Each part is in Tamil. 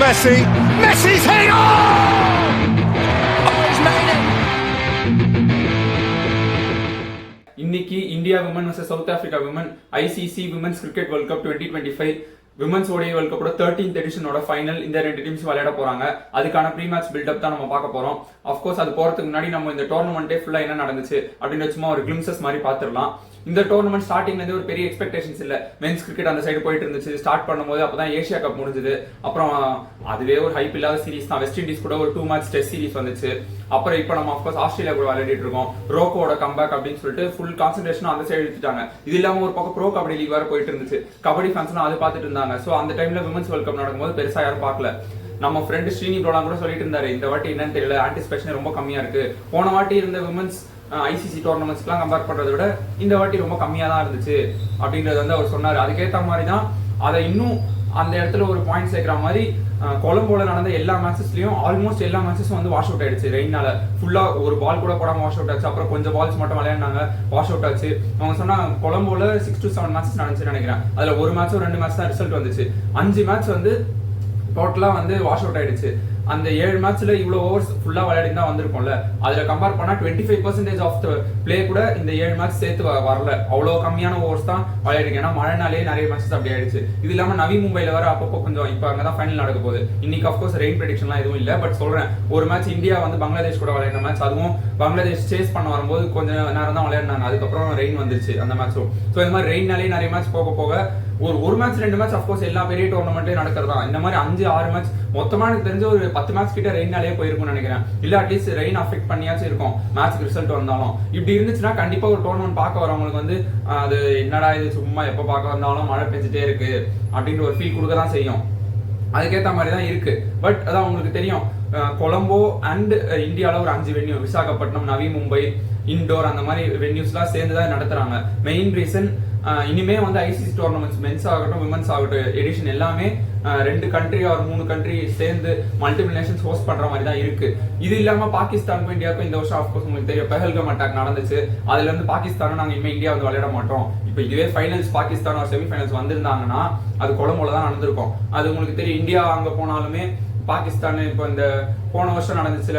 Messi. Messi's hit! Oh! He's made it! இன்னைக்கு India women vs South Africa women ICC women's cricket world cup 2025 women's ODI world கப்போட 13th எடிஷனோட ஃபைனல் இந்த ரெண்டு டீம்ஸ் விளையாட போறாங்க. அதுக்கான ப்ரீ மேட்ச் பில்டப் தான் நம்ம பார்க்க போறோம். அஃப்கோர்ஸ் அது போறதுக்கு முன்னாடி நம்ம இந்த டோர்னமெண்ட்டே ஃபுல்லா என்ன நடந்துச்சு அப்படின்னு சும்மா ஒரு கிளிம்சஸ் மாதிரி பார்த்துடலாம். இந்த டோர்னமெண்ட் ஸ்டார்டிங்ல இருந்து ஒரு பெரிய எக்ஸ்பெக்டேஷன்ஸ் இல்ல. மென்ஸ் கிரிக்கெட் அந்த சைடு போயிட்டு இருந்துச்சு. ஸ்டார்ட் பண்ணும்போது அப்பதான் ஏசியா கப் முடிஞ்சது. அப்புறம் அதுவே ஒரு ஹைப் இல்லாத சீரிஸ் தான். வெஸ்ட் இண்டீஸ் கூட ஒரு 2 மேட்ச் டெஸ்ட் சீரிஸ் வந்துச்சு. அப்புறம் இப்போ நம்ம அஃப்கோர்ஸ் ஆஸ்திரேலியா கூட விளையாடிட்டு இருக்கோம். ரோக்கோட கம்பேக் அப்படின்னு சொல்லிட்டு ஃபுல் கான்சென்ட்ரேஷன் அந்த சைடு எடுத்துட்டாங்க. இது இல்லாம ஒரு பக்கம் ப்ரோ கபடி லீக் வேற போயிட்டு இருந்துச்சு. கபடி ஃபேன்ஸ்லாம் அது பார்த்துட்டு இருந்தாங்க. ஸோ அந்த டைம்ல விமன்ஸ் வேர்ல்ட் கப் நடக்கும்போது பெருசா யாரும் பார்க்கல. நம்ம ஃப்ரெண்ட் ஸ்ரீனி ப்ரோலாம் கூட சொல்லிட்டு இருந்தாரு, இந்த வாட்டி என்னன்னு தெரியல, ஆன்டிசிபேஷன் ரொம்ப கம்மியா இருக்கு. போன வாட்டி இருந்த விமன்ஸ் ஐசிசி டோர்னமெண்ட்ஸ்லாம் கம்பேர் பண்றதை விட இந்த வாட்டி ரொம்ப கம்மியா தான் இருந்துச்சு அப்படின்றது வந்து அவர் சொன்னாரு. அதுக்கேற்ற மாதிரி தான் அதை இன்னும் அந்த இடத்துல ஒரு பாயிண்ட் சேர்க்கிற மாதிரி கொலம்போல நடந்த எல்லா மேட்சஸ்லயும் ஆல்மோஸ்ட் எல்லா மேட்சஸும் வந்து வாஷ் அவுட் ஆயிடுச்சு. ரெயினால ஃபுல்லா ஒரு பால் கூட போடாம வாஷ் அவுட் ஆச்சு. அப்புறம் கொஞ்சம் பால்ஸ் மட்டும் விளையாடினாங்க, வாஷ் அவுட் ஆச்சு. அவங்க சொன்னா கொலம்போல 6 to 7 மேட்சஸ் நடந்துச்சுன்னு நினைக்கிறேன். அதுல ஒரு மேட்சோ 2 மேட்ச் தான் ரிசல்ட் வந்துச்சு. 5 மேட்ச் வந்து டோட்டலா வந்து வாஷ் அவுட் ஆயிடுச்சு. அந்த 7 மேட்ச்ல இவ்வளவு ஓவர்ஸ் ஃபுல்லா விளையாடி தான் வந்திருக்கும்ல, அதுல கம்பேர் பண்ணா 25% ஆஃப் த பிளே கூட இந்த 7 மேட்ச் சேர்த்து வரல. அவ்வளவு கம்மியான ஓவர்ஸ் தான் விளையாடிருக்கு. ஏன்னா மழைனாலே நிறைய மேட்சஸ் அப்படி ஆயிடுச்சு. இது இல்லாம நவி மும்பைல வர அப்பப்போ கொஞ்சம் இப்ப அங்கதான் ஃபைனல் நடக்க போகுது. இன்னைக்கு அஃப்கோர்ஸ் ரெயின் ப்ரெடிக்ஷன்லாம் எதுவும் இல்ல. பட் சொல்றேன், ஒரு மேட்ச் இந்தியா வந்து பங்களாதேஷ் கூட விளையாடின மேட்ச், அதுவும் பங்களாதேஷ் சேஸ் பண்ண வரும்போது கொஞ்சம் நேரம் தான் விளையாடினாங்க. அதுக்கப்புறம் ரெயின் வந்துருச்சு அந்த மேட்சும். ஸோ இந்த மாதிரி ரெயின்னாலே நிறைய மேட்ச் போக போக ஒரு மேட்ச் 2 மேட்ச் அஃப்கோர்ஸ் எல்லா பெரிய டோர்னமெண்ட்டே நடக்கிறதா. இந்த மாதிரி 5-6 மேட்ச் மொத்தமா எனக்கு தெரிஞ்ச ஒரு 10 மேட்ச் கிட்ட ரெயினாலே போயிருக்கும்னு நினைக்கிறேன். இல்ல அட்லீஸ்ட் ரெயின் அஃபெக்ட் பண்ணியாச்சும் இருக்கும் மேட்ச் ரிசல்ட் வந்தாலும். இப்படி இருந்துச்சுன்னா கண்டிப்பா ஒரு டோர்னமெண்ட் பார்க்க வரவங்களுக்கு வந்து அது என்னடா இது சும்மா எப்ப பார்க்க வந்தாலும் மழை பெஞ்சிட்டே இருக்கு அப்படின்ற ஒரு ஃபீல் கொடுக்க தான் செய்யும். அதுக்கேற்ற மாதிரி தான் இருக்கு. பட் அதான் உங்களுக்கு தெரியும், கொலம்போ அண்ட் இந்தியாவில் ஒரு 5 வென்யூ, விசாகப்பட்டினம், நவி மும்பை, இண்டோர், அந்த மாதிரி வென்யூஸ்லாம் சேர்ந்து தான் நடத்துறாங்க. மெயின் ரீசன் இனிமே வந்து ஐசிசி டோர்னமெண்ட்ஸ் மென்ஸ் ஆகட்டும் விமன்ஸ் ஆகட்டும் எடிஷன் எல்லாமே 2 கண்ட்ரி ஒரு 3 கண்ட்ரி சேர்ந்து மல்டிபிள் நேஷன்ஸ் ஹோஸ்ட் பண்ற மாதிரி தான் இருக்கு. இது இல்லாம பாகிஸ்தானுக்கும் இந்தியாவுக்கும் இந்த வருஷம் ஆஃப்கோர்ஸ் உங்களுக்கு தெரியும் பெஹல்கம் அட்டாக் நடந்துச்சு. அதுல இருந்து பாகிஸ்தானும் நாங்க இனிமே இந்தியா வந்து விளையாட மாட்டோம். இப்போ இதுவே ஃபைனல்ஸ் பாகிஸ்தான் ஒரு செமிஃபைனல்ஸ் வந்திருந்தாங்கன்னா அது கொலம்போல தான் நடந்திருக்கும். அது உங்களுக்கு தெரியும். இந்தியா அங்க போனாலுமே பாகிஸ்தான் இப்போ இந்த போன வருஷம் நடந்துச்சுல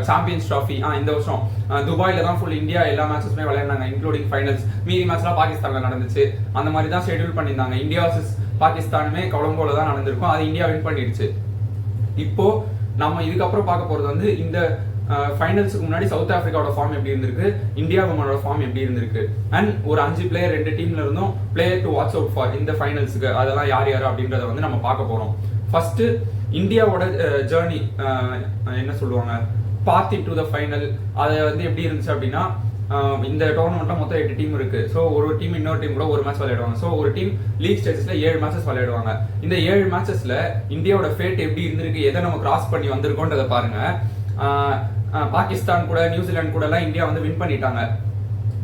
சாம்பியன்ஸ் டிராஃபி, இந்த வருஷம் துபாயில தான் ஃபுல் இந்தியா எல்லா மேட்சஸுமே விளையாடினாங்க இன்க்ளூடிங் ஃபைனல்ஸ். மீதி மேட்ச்லாம் பாகிஸ்தான்ல நடந்துச்சு. அந்த மாதிரி தான் ஷெட்யூல் பண்ணியிருந்தாங்க. இந்தியா வர்சஸ் பாகிஸ்தானுமே கொலம்போல தான் நடந்திருக்கும். அது இந்தியா வின் பண்ணிடுச்சு. இப்போ நம்ம இதுக்கப்புறம் பார்க்க போறது வந்து இந்த ஃபைனல்ஸுக்கு முன்னாடி சவுத் ஆப்பிரிக்காவோட ஃபார்ம் எப்படி இருந்திருக்கு, இந்தியா விமனோட ஃபார்ம் எப்படி இருந்திருக்கு, அண்ட் ஒரு 5 பிளேயர் 2 டீம்ல இருந்தும் player to watch out for இந்த ஃபைனல்ஸுக்கு, அதெல்லாம் யார் யார் அப்படின்றத வந்து நம்ம பார்க்க போறோம். ஃபர்ஸ்ட் இந்தியாவோட ஜேர்னி என்ன சொல்லுவாங்க, பாத் இன்டு த ஃபைனல், அது வந்து எப்படி இருந்துச்சு அப்படின்னா இந்த டோர்னமெண்ட்ல மொத்தம் 8 டீம் இருக்கு. ஸோ ஒரு டீம் இன்னொரு டீம் கூட ஒரு மேட்ச் விளையாடுவாங்க. ஸோ ஒரு டீம் லீக் ஸ்டேஜஸ்ல 7 மேட்சஸ் விளையாடுவாங்க. இந்த 7 மேட்சஸ்ல இந்தியாவோட ஃபேட் எப்படி இருந்திருக்கு, எதை நம்ம கிராஸ் பண்ணி வந்திருக்கோன்றத பாருங்க. பாகிஸ்தான் கூட நியூசிலாந்து கூட எல்லாம் இந்தியா வந்து வின் பண்ணிட்டாங்க.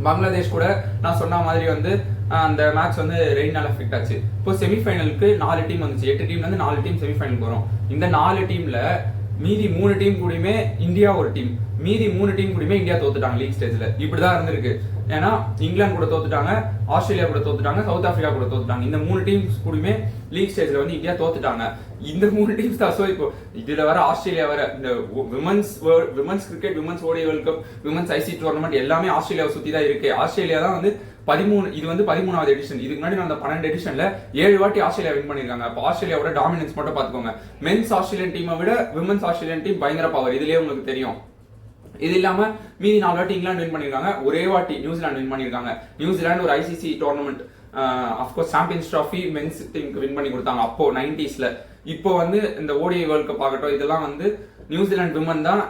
பங்களாதேஷ் கூட நான் சொன்ன மாதிரி வந்து அந்த மேட்ச் வந்து ரெயினால அஃபெக்ட் ஆச்சு. இப்போ செமிஃபைனலுக்கு 4 டீம் வந்துச்சு. 8 டீம்ல இருந்து 4 டீம் செமிஃபைனலுக்கு வரும். இந்த 4 டீம்ல மீதி 3 டீம் கூடயுமே இந்தியா ஒரு டீம், மீதி 3 டீம் கூடயுமே இந்தியா தோத்துட்டாங்க லீக் ஸ்டேஜ்ல. இப்படிதான் இருந்திருக்கு. ஏன்னா இங்கிலாந்து கூட தோத்துட்டாங்க, ஆஸ்திரேலியா கூட தோத்துட்டாங்க, சவுத் ஆப்பிரிக்கா கூட தோத்துட்டாங்க. இந்த 3 டீம்ஸ் கூடயுமே லீக் ஸ்டேஜ்ல வந்து இந்தியா தோத்துட்டாங்க. இந்த 3 டீம்ஸ் தான். ஸோ இப்போ இதுல வர ஆஸ்திரேலியா வர இந்த women's cricket, women's ODI world cup, women's ICC tournament எல்லாமே ஆஸ்திரேலியாவை சுத்தி தான் இருக்கு. ஆஸ்திரேலியா தான் வந்து 13, இது வந்து 13வது எடிஷன். இதுக்கு முன்னாடி நடந்த 12 எடிஷன்ல 7 வாட்டி ஆஸ்திரேலியா வின் பண்ணிருக்காங்க. அப்போ ஆஸ்திரேலியாவோட டாமினன்ஸ் மட்டும் பாத்துக்கோங்க. மென்ஸ் ஆஸ்திரேலியன் டீமை விட விமன்ஸ் ஆஸ்திரேலியன் டீம் பயங்கர பவர், இதுலயே உங்களுக்கு தெரியும். இது இல்லாம மீதி 4 வாட்டி இங்கிலாந்து வின் பண்ணிருக்காங்க, ஒரே வாட்டி நியூசிலாந்து வின் பண்ணிருக்காங்க. நியூசிலாந்து ஒரு ICC tournament of course champions trophy men's டீமுக்கு வின் பண்ணி கொடுத்தாங்க அப்போ 90sல. இப்போ வந்து இந்த ஓடிஐ வேர்ல்ட் கப் ஆகட்டும், இதெல்லாம் வந்து நியூசிலாந்து விமன் தான்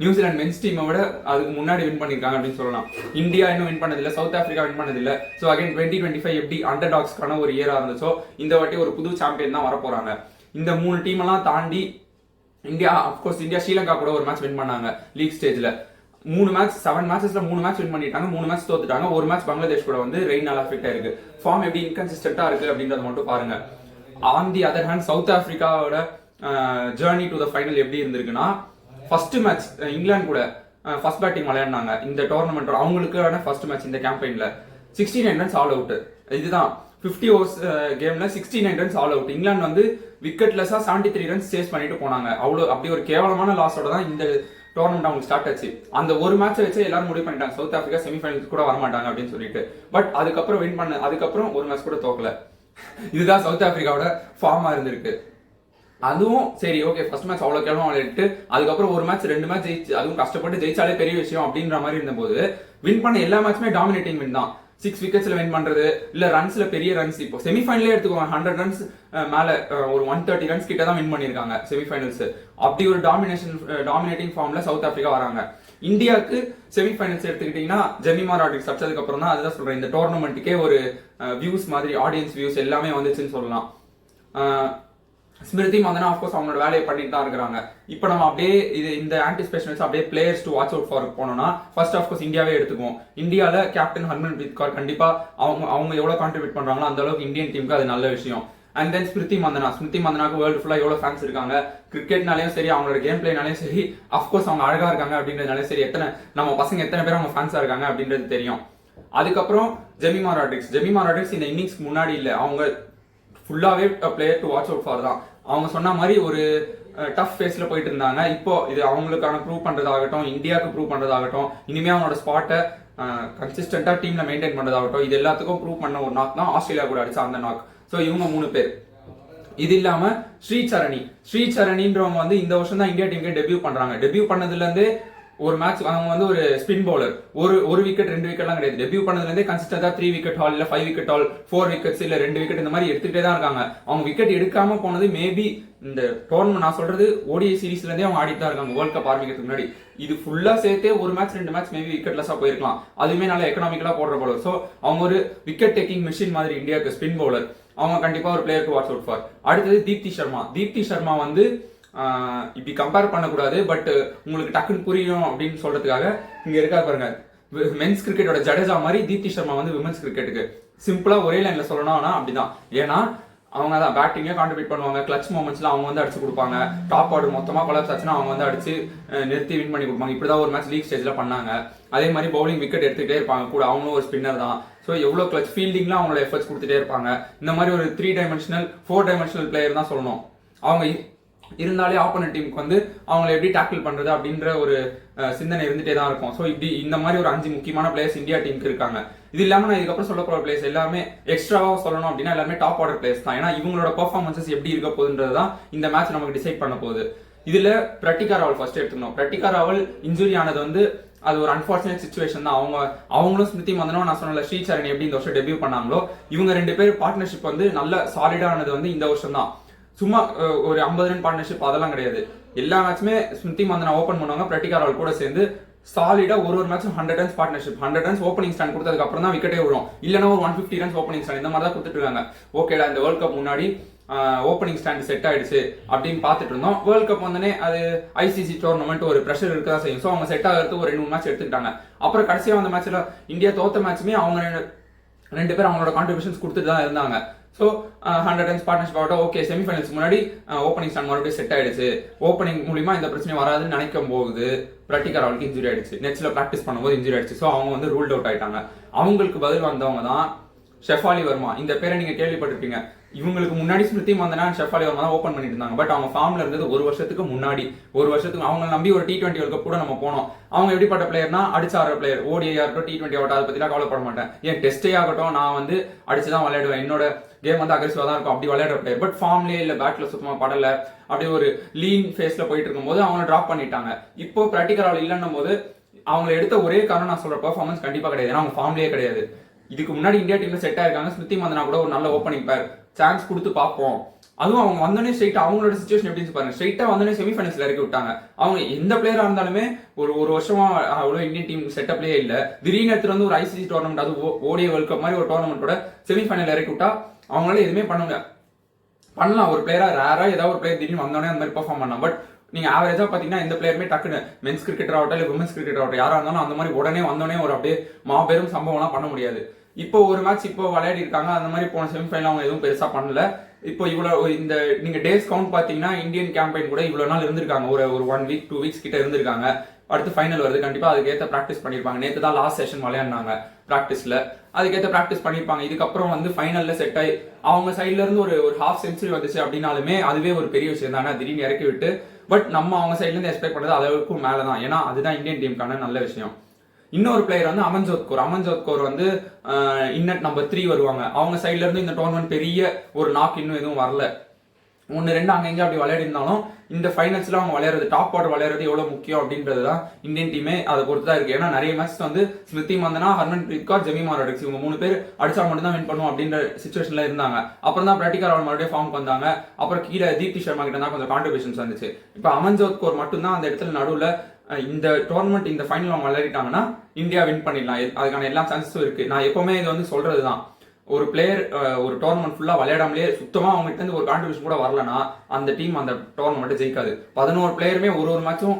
நியூசிலாந்து மென்ஸ் டீமை விட அதுக்கு முன்னாடி வின் பண்ணிருக்காங்க அப்படின்னு சொல்லலாம். இந்தியா இன்னும் வின் பண்ணதில்லை, சவுத் ஆப்பிரிக்கா வின் பண்ணதில்லை. ஸோ அகைன் 2025 எப்படி அண்டர் டாக்ஸ்க்கான ஒரு இயரா இருந்துச்சோ இந்த வாட்டி ஒரு புது சாம்பியன் தான் வரப்போறாங்க. இந்த 3 டீம் எல்லாம் தாண்டி இந்தியா அப்கோர்ஸ் இந்தியா ஸ்ரீலங்கா கூட ஒரு மேட்ச் வின் பண்ணாங்க லீக் ஸ்டேஜ்ல. 3 மேட்ச் 7 மேட்சஸ்ல 3 மேட்ச் வின் பண்ணிட்டாங்க, 3 மேட்ச் தோத்துட்டாங்க. ஒரு மேட்ச் பங்களாதேஷ் கூட வந்து ரெயினால அஃபெக்ட் ஆயிருக்கு. ஃபார்ம் எப்படி இன்கன்சிஸ்டன்டா இருக்கு அப்படின்றத மட்டும் பாருங்க. On the other hand South ஆப்பிரிக்காவோட ஜேர்னி டு த ஃபைனல் எப்படி இருந்திருக்குன்னா, ஃபர்ஸ்ட் மேட்ச் இங்கிலாந்து கூட ஃபர்ஸ்ட் பேட்டிங் விளையாடினாங்க இந்த டோர்னமெண்ட். அவங்களுக்கான ஃபர்ஸ்ட் மேட்ச் இந்த கேம்பெயின்ல 69 ரன்ஸ் ஆல் அவுட். இதுதான் 50 ஓவர்ஸ் கேம்ல 69 ரன்ஸ் ஆல் அவுட். இங்கிலாந்து வந்து விக்கெட்லெஸ்ஸா 73 ரன்ஸ் சேஸ் பண்ணிட்டு போனாங்க. அப்படி ஒரு கேவலமான லாஸோட தான் இந்த டோர்னமெண்ட் அவங்களுக்கு ஸ்டார்ட் ஆச்சு. அந்த ஒரு மேட்சை வச்சு எல்லாரும் முடிவு பண்ணிட்டாங்க சவுத் ஆப்பிரிக்கா செமிஃபைனல்ஸ் கூட வரமாட்டாங்க அப்படின்னு சொல்லிட்டு. பட் அதுக்கப்புறம் ஒரு மேட்ச் கூட தோக்கல. இதுதான் சவுத் ஆப்பிரிக்காவோட ஃபார்மா இருந்திருக்கு. அதுவும் சரி ஓகே, ஃபர்ஸ்ட் மேட்ச் அவ்வளவு கேவலமா விளையாட்டு அதுக்கப்புறம் ஒரு மேட்ச் 2 மேட்ச் ஜெயிச்சு, அதுவும் கஷ்டப்பட்டு ஜெயிச்சாலே பெரிய விஷயம் அப்படின்ற மாதிரி இருந்தபோது வின் பண்ண எல்லா மேட்சுமே டாமினேட்டிங் வின் தான். 6 விக்கெட்ஸ்ல வின் பண்றது இல்ல ரன்ஸ்ல பெரிய ரன்ஸ். இப்போ செமிஃபைனலே எடுத்துக்கோங்க, 100 ரன்ஸ் மேல ஒரு 130 ரன்ஸ் கிட்ட தான் வின் பண்ணிருக்காங்க செமிஃபைனல்ஸ். அப்படி ஒரு டாமினேட்டிங் ஃபார்ம்ல சவுத் ஆப்பிரிக்கா வராங்க. இந்தியாவுக்கு செமிஃபைனல்ஸ் எடுத்துக்கிட்டீங்கன்னா ஜெமிமா ராட்ரிக்ஸ் அடிச்சதுக்கு அப்புறம் தான் அதுதான் சொல்றேன் இந்த டோர்னமெண்ட்டுக்கே ஒரு வியூஸ் மாதிரி ஆடியன்ஸ் வியூஸ் எல்லாமே வந்துச்சுன்னு சொல்லலாம். ஸ்மிருதி மந்தனா ஆஃப்கோர்ஸ் அவங்களோட வேலையை பண்ணிட்டு தான் இருக்கிறாங்க. இப்போ நம்ம அப்படியே இந்த ஆன்டிசிபேஷன் அப்படியே players to watch out for போனோம்னா ஃபர்ஸ்ட் ஆஃப்கோர்ஸ் இந்தியாவே எடுத்துக்குவோம். இந்தியாவில் கேப்டன் ஹர்மன்பிரீத் கௌர் கண்டிப்பா அவங்க எவ்வளவு கான்ட்ரிபியூட் பண்றாங்களோ அந்த அளவுக்கு இந்தியன் டீமுக்கு அது நல்ல விஷயம். அண்ட் தென் ஸ்மிருதி மந்தனாக்கு வேர்ல்டு ஃபுல்லா எவ்வளவு ஃபேன்ஸ் இருக்காங்க, கிரிக்கெட்னாலையும் சரி அவங்களோட கேம் பிளேனாலையும் சரி, அஃப்கோர்ஸ் அவங்க அழகா இருக்காங்க அப்படின்றதுனாலே சரி, நம்ம பசங்க எத்தனை பேர் அவங்க ஃபேன்ஸா இருக்காங்க அப்படின்றது தெரியும். அதுக்கப்புறம் ஜெமிமா ராட்ரிக்ஸ் இந்த இன்னிங்ஸ்க்கு முன்னாடி இல்ல, அவங்க ஃபுல்லாவே player to watch out for தான். அவங்க சொன்ன மாதிரி ஒரு டஃப் ஃபேஸ்ல போயிட்டு இருந்தாங்க. இப்போ இது அவங்களுக்கான ப்ரூவ் பண்றதாகட்டும், இந்தியாவுக்கு ப்ரூவ் பண்றதாகட்டும், இனிமே அவனோட ஸ்பாட்டை கன்சிஸ்டன்டா டீம்ல மெயின்டைன் பண்றதாகட்டும், இது எல்லாத்துக்கும் ப்ரூவ் பண்ண ஒரு நாக் தான் ஆஸ்திரேலியா கூட அடிச்ச அந்த நாக். ஸோ இவங்க 3 பேர். இது இல்லாம ஸ்ரீசரணின்றவங்க வந்து இந்த வருஷம் தான் இந்தியா டீமுக்கு டெபியூ பண்றாங்க. டெபியூ பண்ணதுல இருந்தே ஒரு மேட்ச் அவங்க வந்து ஒரு ஸ்பின் பவுலர், ஒரு விக்கெட் 2 விக்கெட்லாம் கிடையாது. டெபியூ பண்ணதுல இருந்தே கன்சிஸ்டன்டா 3 விக்கெட் ஹால் இல்ல 5 விக்கெட் ஹால் 4 விக்கெட்ஸ் இல்ல 2 விக்கெட் இந்த மாதிரி எடுத்துக்கிட்டே தான் இருக்காங்க. அவங்க விக்கெட் எடுக்காம போனது மேபி இந்த டோர்னமெண்ட் நான் சொல்றது ஓடிஐ சீரீஸ்ல இருந்தே அவங்க ஆடிட்டு தான் இருக்காங்க வேர்ல்ட் கப் ஆரம்பிக்கிறதுக்கு முன்னாடி. இது ஃபுல்லா சேர்த்தே ஒரு மேட்ச் 2 மேட்ச் மேபி விக்கெட்லெஸ்ஸா போயிருக்கலாம். அதுவுமே நல்ல எக்கனாமிக்கலா போடுற பவுலர். சோ அவங்க ஒரு விக்கெட் டேக்கிங் மிஷின் மாதிரி இந்தியாவுக்கு ஸ்பின் பவுலர். அவங்க கண்டிப்பா ஒரு player to watch out for. அடுத்தது தீப்தி சர்மா வந்து இப்படி கம்பேர் பண்ணக்கூடாது, பட் உங்களுக்கு டக்குன்னு புரியும் அப்படின்னு சொல்றதுக்காக இங்க இருக்கா பாருங்க. மென்ஸ் கிரிக்கெட்டோட ஜடேஜா மாதிரி தீப்தி சர்மா வந்து விமன்ஸ் கிரிக்கெட்டுக்கு சிம்பிளா ஒரே லைன்ல சொல்லணும்னா அப்படிதான். ஏன்னா அவங்க தான் பேட்டிங்கே கான்ட்ரிபியூட் பண்ணுவாங்க, கிளச் மூமெண்ட்ஸ்ல அவங்க வந்து அடிச்சு கொடுப்பாங்க, டாப் ஆர்டர் மொத்தமா கொலாப்ஸ் ஆச்சுன்னா அவங்க வந்து அடிச்சு நிறுத்தி வின் பண்ணி கொடுப்பாங்க. இப்படிதான் ஒரு மேட்ச் லீக் ஸ்டேஜ்ல பண்ணாங்க. அதே மாதிரி பவுலிங் விக்கெட் எடுத்துக்கிட்டே இருப்பாங்க கூட, அவங்களும் ஒரு ஸ்பின்னர் தான். ஸோ எவ்வளவு கிளச் ஃபீல்டிங்ல அவங்களோட எஃபர்ட்ஸ் கொடுத்துட்டே இருப்பாங்க. இந்த மாதிரி ஒரு 3 டைமென்ஷனல் 4 டைமென்ஷனல் பிளேயர் தான் சொல்லணும். அவங்க இருந்தாலே ஆப்போனன்ட் டீமுக்கு வந்து அவங்களை எப்படி டேக்கிள் பண்றது அப்படின்ற ஒரு சிந்தனை இருந்துட்டே தான் இருக்கும். ஸோ இப்படி இந்த மாதிரி ஒரு 5 முக்கியமான பிளேயர்ஸ் இந்தியா டீமுக்கு இருக்காங்க. இது இல்லாம நான் இதுக்கப்புறம் சொல்ல போற பிளேயர்ஸ் எல்லாமே எக்ஸ்ட்ராவா சொல்லணும் அப்படின்னா எல்லாமே டாப் ஆர்டர் பிளேயர்ஸ் தான். ஏன்னா இவங்களோட பெர்ஃபார்மன்சஸ் எப்படி இருக்க போகுதுன்றதுதான் இந்த மேட்ச் நமக்கு டிசைட் பண்ண போகுது. இதுல பிரட்டிகா ராவல் ஃபர்ஸ்ட் எடுத்துக்கணும். பிரட்டிகா ராவல் இன்ஜுரி ஆனது வந்து அது ஒரு அன்பார்ச்சுனேட் சிச்சுவேஷன் தான். அவங்களும் ஸ்மிருதி மந்தனும் நான் சொன்ன ஸ்ரீசரணி எப்படி இந்த வருஷம் டெபியூ பண்ணாங்களோ இவங்க 2 பேர் பார்ட்னர்ஷிப் வந்து நல்ல சாலிடா ஆனது வந்து இந்த வருஷம் தான். சும்மா ஒரு 50 ரன் பார்ட்னர்ஷிப் அதெல்லாம் கிடையாது. எல்லா மேட்சுமே ஸ்மிருதி மந்தனா ஓபன் பண்ணுவாங்க, பிரட்டிகா ராவல் கூட சேர்ந்து சாலிடா ஒரு மேட்சும் 100 runs partnership. 100 runs opening stand கொடுத்ததுக்கு அப்புறம் தான் விக்கெட்டே விடும். இல்லைன்னா ஒரு 150 ரன்ஸ் ஓப்பனிங் ஸ்டாண்ட் இந்த மாதிரி தான் கொடுத்துட்டு இருக்காங்க. ஓகேடா இந்த வேர்ல்ட் கப் முன்னாடி ஓப்பனிங் ஸ்டாண்ட் செட் ஆயிடுச்சு அப்படின்னு பார்த்துட்டு இருந்தோம். வேர்ல்ட் கப் வந்தனே அது ஐசிசி டோர்னமெண்ட் ஒரு ப்ரெஷர் இருக்கதான் செய்யும். ஸோ அவங்க செட் ஆகிறதுக்கு ஒரு 2-3 மேட்ச் எடுத்துக்கிட்டாங்க. அப்புறம் கடைசியாக அந்த மேட்ச்ல இந்தியா தோத்த மேட்சுமே அவங்க 2 பேர் அவங்களோட கான்ட்ரிபியூஷன்ஸ் கொடுத்துட்டு தான் இருந்தாங்க. ஸோ 100 ரன்ஸ் பார்ட்னர்ஷிப் ஆகட்டும். ஓகே செமிஃபைனல்ஸ் முன்னாடி ஓப்பனிங் ஸ்டாண்ட் மறுபடியும் செட் ஆயிடுச்சு. ஓப்பனிங் மூலியமா இந்த பிரச்சனை வராதுன்னு நினைக்கும் போது பிரட்டிகா ராவலுக்கு இன்ஜுரி ஆயிடுச்சு. நெட்ஸ்ல பிராக்டிஸ் பண்ணும்போது இன்ஜுரி ஆயிடுச்சு. ஸோ அவங்க வந்து ரூல்ட் அவுட் ஆயிட்டாங்க. அவங்களுக்கு பதில் வந்தவங்க தான் ஷெஃபாலி வர்மா. இந்த பேரை நீங்க கேள்விப்பட்டிருப்பீங்க. இவங்களுக்கு முன்னாடி ஸ்மிருதி மந்தனா ஷெஃபாலி வர்மா தான் ஓப்பன் பண்ணிட்டு இருந்தாங்க. பட் அவங்க ஃபார்ம்ல இருந்தது ஒரு வருஷத்துக்கு முன்னாடி. ஒரு வருஷத்துக்கு அவங்க நம்பி ஒரு T20 வேர்ல்ட் கப் கூட நம்ம போனோம். அவங்க எப்படிப்பட்ட பிளேயர்னா அடிச்சு ஆடுற பிளேயர். ஓடிஐ ஆகட்டும் T20 ஆகட்டும் அதை பத்திலாம் கவலைப்பட மாட்டேன். ஏன் டெஸ்டே ஆகட்டும் நான் வந்து அடிச்சுதான் விளையாடுவேன். என்னோட கேம் வந்து அக்ரெசிவா தான் இருக்கும். அப்படி விளையாடுற பிளேயர். பட் ஃபார்ம்லயே இல்ல பேட்ல சுத்தமா படல. அப்படியே ஒரு லீன் ஃபேஸ்ல போயிட்டு இருக்கும்போது அவங்க டிராப் பண்ணிட்டாங்க. இப்போ பிரட்டிகா ராவல் இல்லைன்னும் போது அவங்க எடுத்த ஒரே காரணம் நான் சொல்ற பெர்ஃபார்மன்ஸ் கண்டிப்பா கிடையாது. ஏன்னா அவங்க ஃபார்ம்லயே கிடையாது. இதுக்கு முன்னாடி இந்தியா டீம்ல செட் ஆயிருக்காங்க. ஸ்மிருதி மந்தனா கூட ஒரு நல்ல ஓப்பனிங் பேர் சான்ஸ் கொடுத்து பார்ப்போம். அதுவும் அவங்க வந்தோடனே ஸ்ட்ரைட்டா அவங்களோட சிச்சுவேஷன் எப்படின்னு பாருங்க. ஸ்ட்ரைட்டா வந்தோடனே செமிஃபைனல்ஸ்ல இறக்கி விட்டாங்க. அவங்க எந்த பிளேயரா இருந்தாலுமே ஒரு வருஷமா அவ்வளவு இந்தியன் டீம் செட்டப்லயே இல்ல. திடீர்னு எடுத்து வந்து ஒரு ஐசிசி டோர்னமெண்ட் அது ஓடிஐ வேர்ல்ட் கப் மாதிரி ஒரு டோர்னமெண்டோட செமிஃபைனல் இறக்கி விட்டா அவங்களால எதுவுமே பண்ணலாம். ஒரு பிளேயரா ரேரா ஏதாவது ஒரு பிளேயர் திடீர்னு வந்தோடனே அந்த மாதிரி பெர்ஃபார்ம் பண்ணலாம். பட் நீங்க ஆவரேஜா பாத்தீங்கன்னா எந்த பிளேயருமே டக்குன்னு மென்ஸ் கிரிக்கெட்டர் ஆகட்டும் இல்ல விமன்ஸ் கிரிக்கெட்டர் ஆகட்டும் யாரா இருந்தாலும் அந்த மாதிரி உடனே வந்தோடனே ஒரு அப்படியே மாபெரும் சம்பவம்லாம் பண்ண முடியாது. இப்போ ஒரு மேட்ச் இப்போ விளையாடி இருக்காங்க. அந்த மாதிரி போன செமிஃபைனல் அவங்க எதுவும் பெருசா பண்ணல. இப்போ இவ்வளவு இந்த நீங்க டேஸ் கவுண்ட் பாத்தீங்கன்னா இந்தியன் கேம்பெயின் கூட இவ்வளவு நாள் இருந்திருக்காங்க. ஒரு 1 வீக் 2 வீக்ஸ் கிட்ட இருந்திருக்காங்க. அடுத்து ஃபைனல் வருது, கண்டிப்பா அதுக்கேற்ற ப்ராக்டிஸ் பண்ணிருப்பாங்க. நேற்று தான் லாஸ்ட் செஷன் விளையாடினாங்க ப்ராக்டிஸ்ல, அதுக்கேற்ற ப்ராக்டிஸ் பண்ணிருப்பாங்க. இதுக்கப்புறம் வந்து ஃபைனல்ல செட் ஆகி அவங்க சைட்ல இருந்து ஒரு ஹாஃப் செஞ்சுரி வந்துச்சு அப்படின்னாலுமே அதுவே ஒரு பெரிய விஷயம் தானே, திடீர்னு இறக்கி விட்டு. பட் நம்ம அவங்க சைட்ல இருந்து எக்ஸ்பெக்ட் பண்றது அளவுக்கு மேலதான், ஏன்னா அதுதான் இந்தியன் டீமுக்கான நல்ல விஷயம். இன்னொரு பிளேயர் வந்து அமன்ஜோத் கௌர் வந்து இன்னட் நம்பர் 3 வருவாங்க. அவங்க சைட்ல இருந்து இந்த டோர்னமெண்ட் பெரிய ஒரு நாக் இன்னும் எதுவும் வரல. 1-2 அங்கங்க அப்படி விளையாடி இருந்தாலும் இந்த ஃபைனல்ஸ்ல அவங்க விளையாடுறது, டாப் ஆர்டர் விளையாடுறது எவ்வளவு முக்கியம் அப்படின்றது தான் இந்தியன் டீமே அதை பொறுத்து தான் இருக்கு. ஏன்னா நிறைய மேட்ச் வந்து ஸ்மிருதி மந்தனா, ஹர்மன்பிரீத் கௌர், ஜெமிமா ராட்ரிக்ஸ் இவங்க 3 பேர் அடிச்சா மட்டும் தான் வின் பண்ணுவோம் அப்படின்ற சிச்சுவேஷன்ல இருந்தாங்க. அப்புறம் தான் பிரட்டிகா ராவல் மறுபடியும் ஃபார்ம் வந்தாங்க. அப்புறம் கீழே தீப்தி சர்மா கிட்ட தான் கொஞ்சம் கான்ட்ரிபியூஷன்ஸ் வந்துச்சு. இப்போ அமன்ஜோத் கௌர் மட்டும் தான் அந்த இடத்துல நடுவில் இந்த டோர்னமெண்ட் இந்த ஃபைனல் அவங்க விளையாடிட்டாங்கன்னா இந்தியா வின் பண்ணிடலாம், அதுக்கான எல்லா சான்சஸும் இருக்கு. நான் எப்பவுமே இது வந்து சொல்றதுதான், ஒரு பிளேயர் ஒரு டோர்னமெண்ட் ஃபுல்லா விளையாடாமலே சுத்தமா அவங்ககிட்ட இருந்து ஒரு கான்ட்ரிபியூஷன் கூட வரலனா அந்த டீம் அந்த டோர்னமெண்ட் ஜெயிக்காது. 11 பிளேயருமே ஒரு மேட்சும்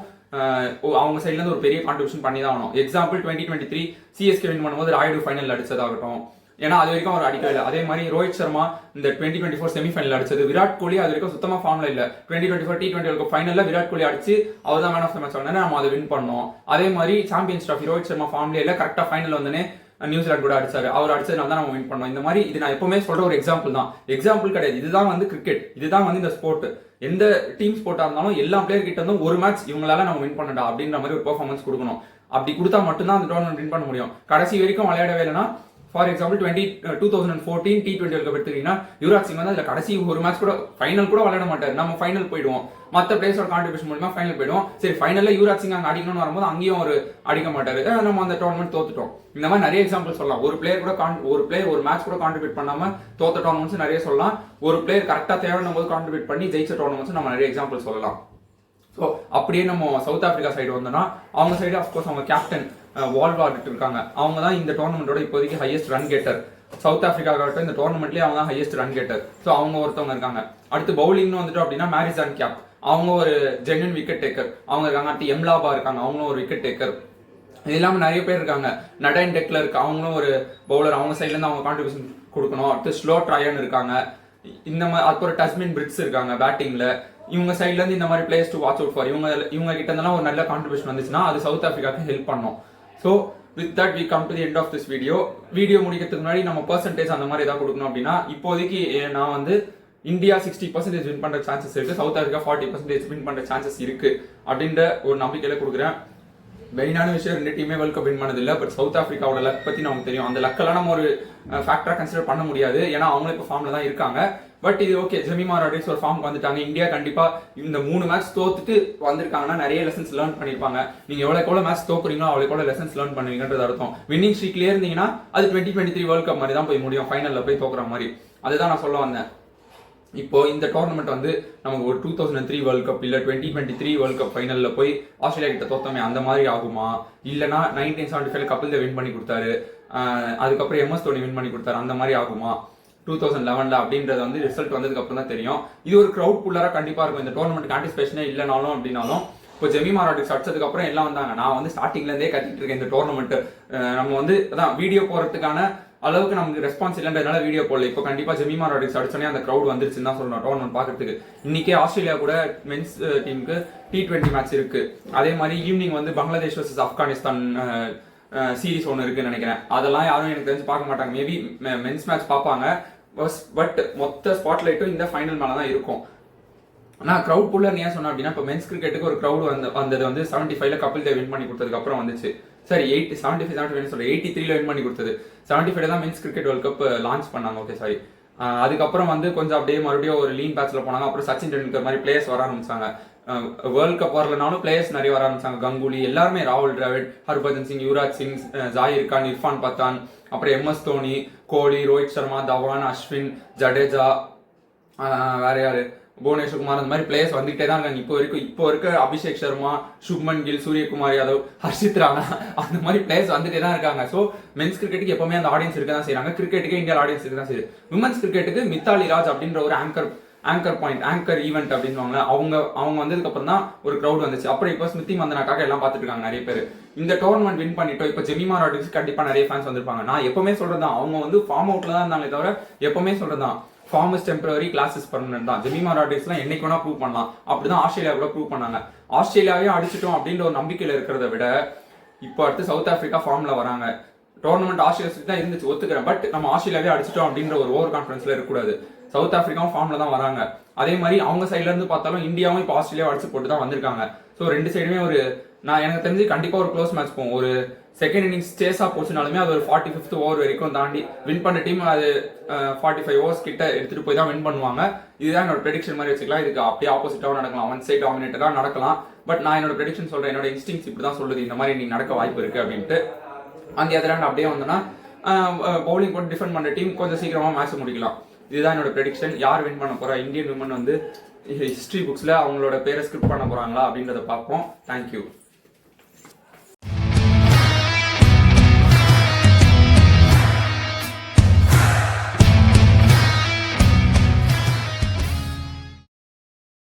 அவங்க சைட்ல இருந்து ஒரு பெரிய கான்ட்ரிபியூஷன் பண்ணி தான் ஆகணும். எக்ஸாம்பிள் 2023 சிஎஸ்கே வின் பண்ணும்போது ராயுடு ஃபைனல் அடிச்சதாகட்டும், ஏன்னா அது வரைக்கும் அவர் அடிக்கவே இல்லை. அதே மாதிரி ரோஹித் சர்மா இந்த 2024 செமிஃபைனல் அடிச்சது, விராட் கோலி அது வரைக்கும் சுத்தமா ஃபார்ம்ல இல்ல. 2024 T20 world cup ஃபைனல்ல Virat Kohli அடிச்சு அவர் தான் மேன் ஆஃப் த மேட்ச் ஆனாரு, நம்ம அதை வின் பண்ணோம். அதே மாதிரி சாம்பியன்ஸ் ட்ராஃபி ரோஹித் சர்மா ஃபார்ம்ல இல்ல, கரெக்டா ஃபைனல் வந்தனே நியூசிலாந்து கூட அடிச்சாரு, அவர் அடிச்சதுனால தான் நம்ம வின் பண்ணோம். இந்த மாதிரி இது நான் எப்பவுமே சொல்ற ஒரு எக்ஸாம்பிள் தான், எக்ஸாம்பிள் கிடையாது. இதுதான் வந்து கிரிக்கெட், இதுதான் வந்து இந்த ஸ்போர்ட். எந்த டீம் ஸ்போர்ட்டா இருந்தாலும் எல்லா பிளேயர் கிட்ட இருந்தும் ஒரு மேட்ச் இவங்களால நம்ம வின் பண்ணடா அப்படின்ற மாதிரி ஒரு பெர்ஃபார்மன்ஸ் கொடுக்கணும். அப்படி கொடுத்தா மட்டும்தான் அந்த டோர்னமெண்ட் வின் பண்ண முடியும். கடைசி வரைக்கும் விளையாடவே இல்லைன்னா, for example 2014 T20 world cup எடுத்துக்கிட்டீங்கன்னா யுவராஜ் சிங் வந்து அதுல கடைசி ஒரு மேட்ச் கூட ஃபைனல் கூட விளையாட மாட்டாரு. நம்ம ஃபைனல் போயிடுவோம், மற்ற பிளேயர்ஸோட கான்ட்ரிபியூஷன் மூலமா ஃபைனல் போயிடுவோம். சரி, ஃபைனல்ல யுவராஜ் சிங் அங்க அடிக்கணும்னு வரும்போது அங்கேயும் ஒரு அடிக்க மாட்டாரு, நம்ம அந்த டோர்னமெண்ட் தோத்துட்டோம். இந்த மாதிரி நிறைய எக்ஸாம்பிள் சொல்லலாம். ஒரு பிளேயர் ஒரு மேட்ச் கூட கான்ட்ரிபியூட் பண்ணாம தோத்த டோர்னமெண்ட்ஸ் நிறைய சொல்லலாம். ஒரு பிளேயர் கரெக்டா தேவையான போது கான்ட்ரிபியூட் பண்ணி ஜெயிச்ச டோர்னமெண்ட்ஸ் நம்ம நிறைய எக்ஸாம்பிள் சொல்லலாம். ஸோ அப்படியே நம்ம சவுத் ஆப்பிரிக்கா சைடு வந்தோம்னா, அவங்க சைடு அஃப்கோர்ஸ் அவங்க கேப்டன் வால்வார்ட் இருக்காங்க. அவங்க தான் இந்த டோர்னமெண்டோட இப்போதைக்கு ஹையஸ்ட் ரன் கெட்டர். சவுத் ஆப்பிரிக்காகட்டும் இந்த டோர்னமெண்ட்லேயே அவங்க தான் ஹையஸ்ட் ரன் கெட்டர். ஸோ அவங்க ஒருத்தவங்க இருக்காங்க. அடுத்து பவுலிங்னு வந்துட்டோம் அப்படின்னா மேரிசான் கேப், அவங்க ஒரு ஜென்யூன் விக்கெட் டேக்கர் அவங்க இருக்காங்க. அடுத்து எம்லாபா இருக்காங்க, அவங்களும் ஒரு விக்கெட் டேக்கர். இது இல்லாமல் நிறைய பேர் இருக்காங்க. நடைன் டெக்லர் அவங்களும் ஒரு பவுலர், அவங்க சைட்ல இருந்து அவங்க கான்ட்ரிபியூஷன் கொடுக்கணும். அடுத்து ஸ்லோ ட்ரையன் இருக்காங்க. இந்த மாதிரி அப்புறம் டஸ்மின் பிரிட்ஸ் இருக்காங்க பேட்டிங்ல. இவங்க சைட்ல இருந்து இந்த மாதிரி players to watch out for. இவங்க கிட்ட இருந்தெல்லாம் ஒரு நல்ல கான்ட்ரிபியூஷன் வந்துச்சுன்னா அது சவுத் ஆப்பிரிக்காக்கு ஹெல்ப் பண்ணும். So with that we come to the end of this video முடிக்கிறதுக்கு முன்னாடி நம்ம பர்சன்டேஜ் அந்த மாதிரி ஏதாவது கொடுக்கணும் அப்படின்னா, இப்போதைக்கு நான் வந்து இந்தியா 60% வின் பண்ற சான்சஸ் இருக்கு, சவுத் ஆப்பிரிக்கா 40% வின் பண்ற சான்சஸ் இருக்கு அப்படின்ற ஒரு நம்பிக்கையில கொடுக்குறேன். மெயினான விஷயம், 2 டீமே வேர்ல்ட் கப் வின் பண்ணது இல்லை. பட் சவுத் ஆப்பிரிக்காவோட லக் பத்தி நமக்கு தெரியும். அந்த லக்கெல்லாம் நம்ம ஒரு ஃபேக்டரா கன்சிடர் பண்ண முடியாது, ஏன்னா அவங்களும் இப்போ ஃபார்ம்ல தான் இருக்காங்க. பட் இது ஓகே, ஜெமிமா ராட்ரிக்ஸ் ஒரு ஃபார்முக்கு வந்துட்டாங்க. இந்தியா கண்டிப்பா இந்த 3 மேட்ச் தோத்துட்டு வந்திருக்காங்கன்னா நிறைய லெசன்ஸ் லேர்ன் பண்ணிருப்பாங்க. நீங்க எவ்வளவு மேட்ச் தோக்குறீங்களோ அவ்வளவு லெசன்ஸ் லேர்ன் பண்ணுவீங்கன்றது அர்த்தம். வின்னிங் ஸ்ட்ரீக்லயே இருந்தீங்கன்னா அது 2023 வேர்ல்ட் கப் மாதிரி தான் போய் முடியும், ஃபைனல்ல போய் தோக்குற மாதிரி. அதுதான் நான் சொல்ல வந்தேன். இப்போ இந்த டோர்னமெண்ட் வந்து நமக்கு ஒரு 2003 வேர்ல்ட் கப் இல்ல 2023 வேர்ல்ட் கப் ஃபைனல்ல போய் ஆஸ்திரேலியா கிட்ட தோத்தமே அந்த மாதிரி ஆகுமா, இல்லனா 1975 கபில் தேவ் வின் பண்ணி கொடுத்தாரு, அதுக்கப்புறம் MS தோனி வின் பண்ணி கொடுத்தாரு, அந்த மாதிரி ஆகுமா 2011ல அப்படின்றது வந்து ரிசல்ட் வந்ததுக்கு அப்புறம் தான் தெரியும். இது ஒரு கிரௌட் புல்லரா கண்டிப்பா இருக்கும். இந்த டோர்னமெண்ட் ஆன்டிசிபேஷனே இல்லைனாலும் அப்படின்னாலும் இப்போ ஜெமிமா ராட்ரிக்ஸ் அடிச்சதுக்கு அப்புறம் எல்லாம் வந்தாங்க. நான் வந்து ஸ்டார்டிங்ல இருந்தே கத்திட்டு இருக்கேன் இந்த டோர்னமெண்ட் நம்ம வந்து அதான் வீடியோ போறதுக்கான அளவுக்கு நமக்கு ரெஸ்பான்ஸ் இல்லைன்றதுனால வீடியோ போடல. இப்போ கண்டிப்பா ஜெமிமா ராட்ரிக்ஸ் அடிச்சோன்னே அந்த கிரௌட் வந்துருச்சுன்னு தான் சொல்லணும் டோர்னமெண்ட் பாக்குறதுக்கு. இன்னைக்கே ஆஸ்திரேலியா கூட மென்ஸ் டீமுக்கு T20 மேட்ச் இருக்கு. அதே மாதிரி ஈவினிங் வந்து பங்களாதேஷ் வர்சஸ் ஆப்கானிஸ்தான் சீரிஸ் ஒன்று இருக்குன்னு நினைக்கிறேன். அதெல்லாம் யாரும் எனக்கு தெரிஞ்சு பார்க்க மாட்டாங்க. மேபி மென்ஸ் மேட்ச் பார்ப்பாங்க, பட் மொத்த ஸ்பாட்லைட்டும் இந்த ஃபைனல் மேல தான் இருக்கும். நான் கிரௌட் புல்லர் ஏன் சொன்னேன் அப்படின்னா, இப்போ மென்ஸ் கிரிக்கெட்டுக்கு ஒரு கிரௌட் வந்தது வந்து 75ல கபில் தேவ் வின் பண்ணி கொடுத்ததுக்கு அப்புறம் வந்துச்சு. சரி 75 சொல்ல 83ல வின் பண்ணி கொடுத்தது. 75 தான் men's cricket world cup launch பண்ணாங்க. Okay sorry. அதுக்கப்புறம் வந்து கொஞ்சம் அப்படியே மறுபடியும் ஒரு லீன் பேட்ச்ல போனாங்க. அப்புறம் சச்சின் டெண்டுல்கர் மாதிரி பிளேயர்ஸ் வர ஆரம்பிச்சாங்க. வேர்ல்ட் கப் வரலனாலும் பிளேயர்ஸ் நிறைய வர ஆரம்பிச்சாங்க. கங்குலி எல்லாருமே, ராகுல் டிராவிட், ஹர்பஜன் சிங், யுவராஜ் சிங், ஜாகிர் கான், இர்ஃபான் பத்தான், அப்புறம் MS தோனி, கோலி, ரோஹித் சர்மா, தவான், அஸ்வின், ஜடேஜா, வேற யாரு, புவனேஸ்வர் குமார், அந்த மாதிரி பிளேயர்ஸ் வந்துகிட்டே தான் இருக்காங்க. இப்போ இருக்க அபிஷேக் சர்மா, சுப்மன் கில், சூரியகுமார் யாதவ், ஹர்ஷித் ராணா, அந்த மாதிரி பிளேயர்ஸ் வந்துட்டே தான் இருக்காங்க. ஸோ மென்ஸ் கிரிக்கெட்டுக்கு எப்பவுமே அந்த ஆடியன்ஸ் இருக்க தான் செய்யறாங்க. கிரிக்கெட்டுக்கு இந்தியா ஆடியன்ஸ் இருக்க தான் செய்யுது. விமன்ஸ் கிரிக்கெட்டுக்கு மித்தாலி ராஜ் அப்படின்ற ஒரு ஆங்கர் ஆங்கர் ஈவெண்ட் அப்படின்னு அவங்க வந்ததுக்கு அப்புறம் தான் ஒரு க்ரௌட் வந்துச்சு. அப்புறம் இப்போ ஸ்மிருதி மந்தனாக்காக எல்லாம் பார்த்துட்டு இருக்காங்க நிறைய பேர். இந்த டோர்னமெண்ட் வின் பண்ணிட்டோம், இப்போ ஜெமிமா ராட்ரிக்ஸ் கண்டிப்பா நிறைய ஃபேன்ஸ் வந்திருப்பாங்க. நான் எப்பவுமே சொல்றதுதான், அவங்க வந்து ஃபார்ம் அவுட்ல தான் இருந்தாங்களே தவிர எப்பவுமே சொல்றதுதான் form is temporary, class is permanent தான். ஜெமிமா ராட்ரிக்ஸ்லாம் என்னைக்கு வேணா ப்ரூவ் பண்ணலாம். அப்படிதான் ஆஸ்திரேலியா கூட ப்ரூவ் பண்ணாங்க. ஆஸ்திரேலியாவே அடிச்சிட்டோம் அப்படின்ற ஒரு நம்பிக்கையில இருக்கிறத விட இப்போ அடுத்து சவுத் ஆப்பிரிக்கா ஃபார்ம்ல வராங்க. டோர்னமெண்ட் ஆஸ்திரேலியா தான் இருந்துச்சு ஒத்துக்கிறேன், பட் நம்ம ஆஸ்திரேலியாவே அடிச்சிட்டோம் அப்படின்ற ஒரு ஓவர் கான்ஃபிடன்ஸ்ல இருக்கக்கூடாது. சவுத் ஆப்பிரிக்காவும் ஃபார்ம்ல தான் வராங்க. அதே மாதிரி அவங்க சைட்ல இருந்து பார்த்தாலும் இந்தியாவும் இப்போ ஆஸ்திரேலியா அடிச்சு போட்டு தான் வந்திருக்காங்க. ஸோ ரெண்டு சைடுமே நான் எனக்கு தெரிஞ்சு கண்டிப்பா ஒரு க்ளோஸ் மேட்ச் போகும். ஒரு செகண்ட் இன்னிங்ஸ் சேஸா போச்சுனாலுமே அது ஒரு 45th ஓவர் வரைக்கும் தாண்டி வின் பண்ண டீம் அது 45 ஓவர்ஸ் கிட்ட எடுத்துட்டு போய் தான் வின் பண்ணுவாங்க. இதுதான் என்னோட ப்ரெடிக்ஷன் மாதிரி வச்சுக்கலாம். இதுக்கு அப்படியே ஆப்போசிட்டாவும் நடக்கலாம், ஒன் சைட் டாமினேட்டரா நடக்கலாம். பட் நான் என்னோட ப்ரெடிக்ஷன் சொல்றேன், என்னோட இன்ஸ்டிங்ஸ் இப்படி தான் சொல்லுது இந்த மாதிரி நீ நடக்க வாய்ப்பு இருக்கு அப்படின்ட்டு. அந்த எதிரான அப்படியே வந்தோன்னா பவுலிங் போட்டு டிஃபெண்ட் பண்ண டீம் கொஞ்சம் சீக்கிரமா மேட்ச் முடிக்கலாம். இதுதான் என்னோட ப்ரெடிக்ஷன். யார் வின் பண்ண போறா, இந்தியன் விமன் ஹிஸ்டரி புக்ஸ்ல அவங்களோட பேரை ஸ்கிரிப்ட் பண்ண போறாங்களா அப்படின்றத பார்ப்போம். தேங்க்யூ.